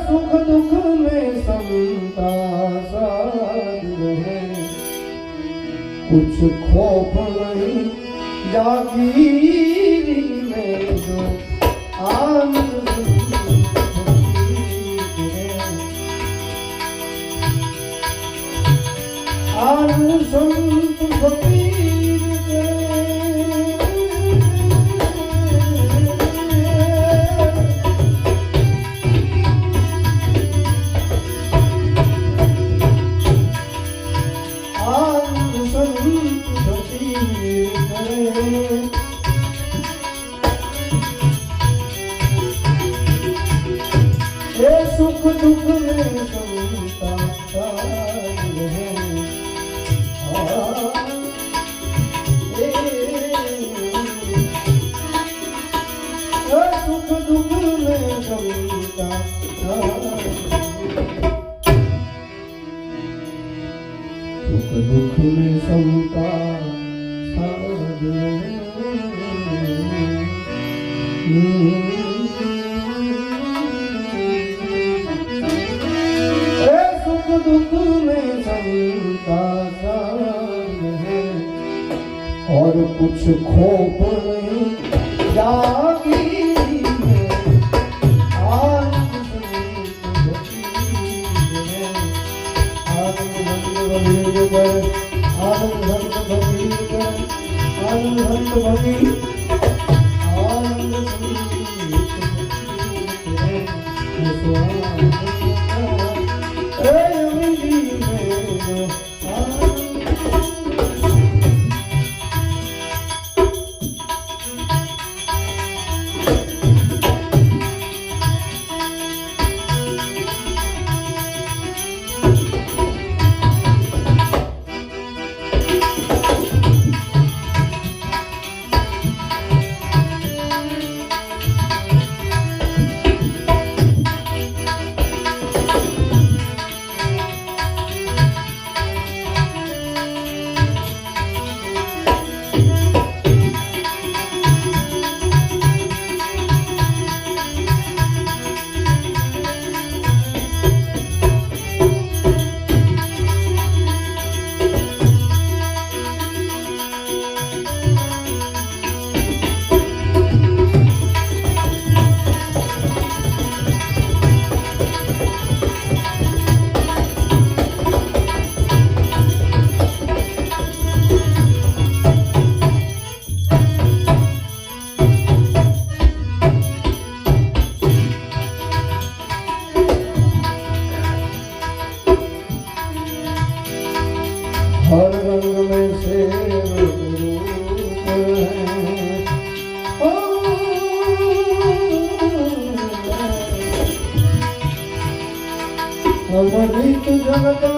सुख दुख में समता साथ रहे, कुछ खौफ नहीं जागीरी में जो आनंद आनंद संत फकीर सुख दुख में समता साथ रहे, सुख दुख में समता सुख दुख में समता साथ रहे। दुख में समता साथ है और कुछ खौफ नहीं जागीरी में आनंद हर रंग में सेवक रूप है, अमृत जगता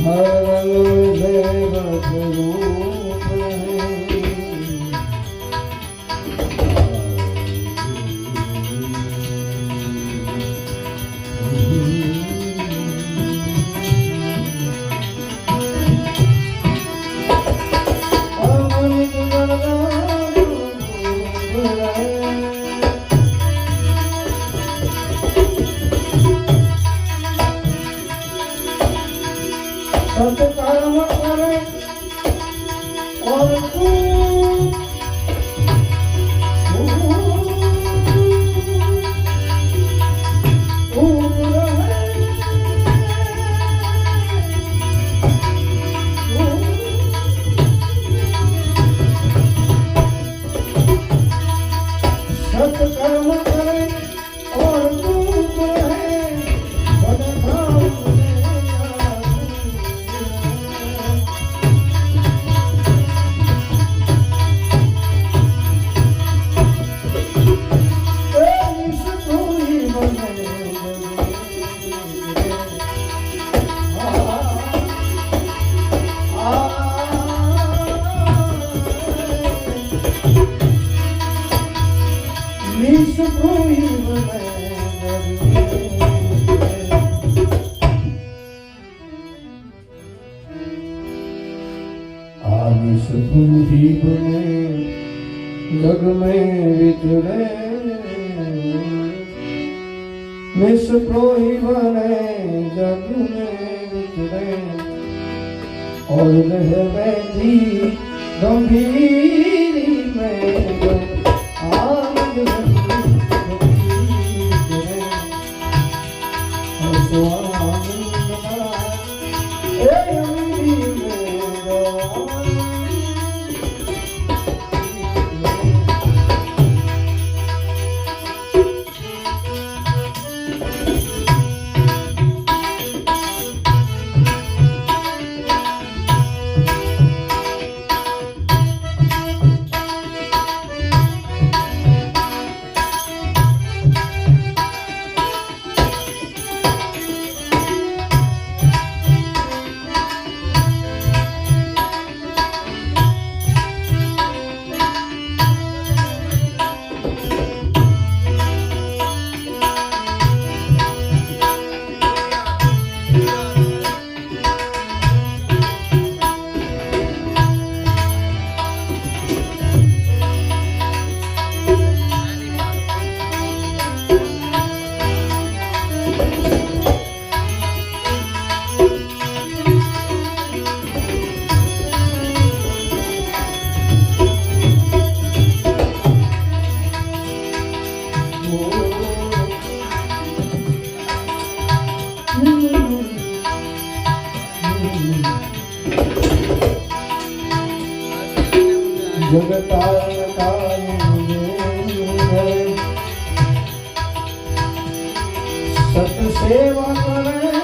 हर रंग में सेवक रूप है। सबसे कर्म करे और कर्म करे और तू है चालीस जीव में जग में विचरे निष्प्रोही बने जग में विचरे और रह बैठी गंभीरी में आनंद जगतारण सत सेवा करे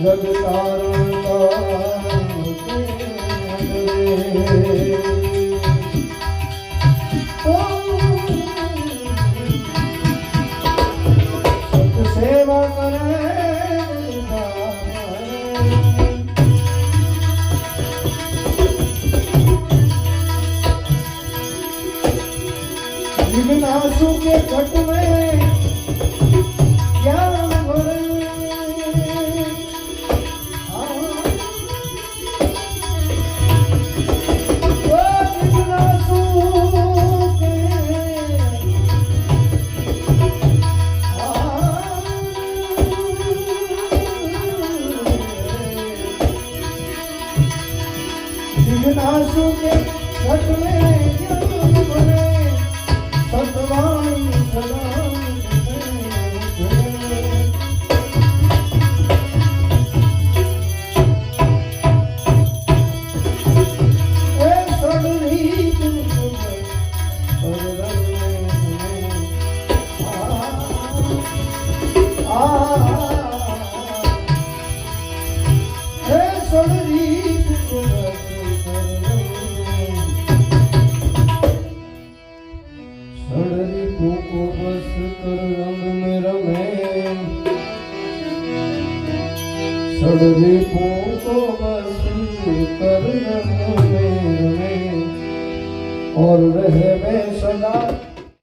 जगतारण सेवा करे विघ्नासु के घट में ज्ञान भरे विघ्नासु विघ्नासु के घट में ज्ञान भरे सतवान सदा को बस कर रंग में रमे सड़दीपों को बस कर रंग में रमे और रहे वे सदा